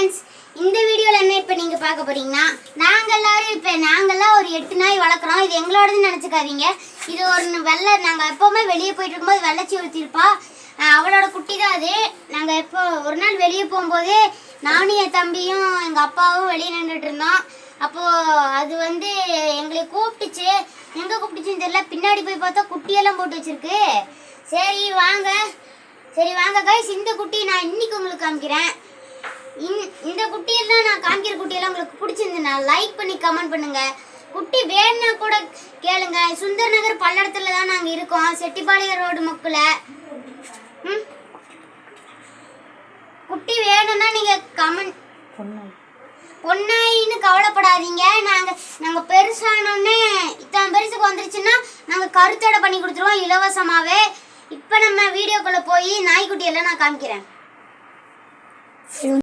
Friends, இந்த வீடியோல என்ன இப்ப நீங்க பார்க்க போறீங்கன்னா, நாங்கெல்லாம் ஒரு 8 நாய் வளர்க்குறோம். இது எங்களோடதுன்னு நினைச்சுக்காதீங்க. இது ஒரு வெள்ளை, நாங்க எப்பவுமே வெளியே போயிட்டு இருக்கும்போது வெள்ளச்சி ஒருத்திருப்பா, அவளோட குட்டி தான் அது. நாங்க எப்போ ஒரு நாள் வெளியே போகும்போது நானும் என் தம்பியும் எங்க அப்பாவும் வெளியே நின்றுட்டு இருந்தோம். அப்போ அது எங்களை கூப்பிட்டுச்சு. எங்க கூப்பிட்டுச்சுன்னு தெரியல. பின்னாடி போய் பார்த்தா குட்டியெல்லாம் போட்டு வச்சிருக்கு. சரி வாங்க கைஸ், இந்த குட்டி நான் இன்னைக்கு உங்களுக்கு காமிக்கிறேன். இந்த குட்டியெல்லாம் நான் காமிக்கிற குட்டியெல்லாம் உங்களுக்கு பிடிச்சிருந்துன்னா லைக் பண்ணி கமெண்ட் பண்ணுங்க. குட்டி வேணும்னா கூட கேளுங்க. சுந்தர் நகர் பல்லடத்துல தான் நாங்க இருக்கோம், செட்டிப்பாளையம் ரோடு மக்குல. குட்டி வேணும்னா நீங்க கமெண்ட். பொன்னாயின்னு கவலைப்படாதீங்க. நாங்க பெருசானோடனே இத்தனை பெருசுக்கு வந்துருச்சுன்னா நாங்க கருத்தடை பண்ணி கொடுத்துருவோம் இலவசமாவே. இப்போ நம்ம வீடியோக்குள்ள போய் நாய்க்குட்டியெல்லாம் நான் காமிக்கிறேன்.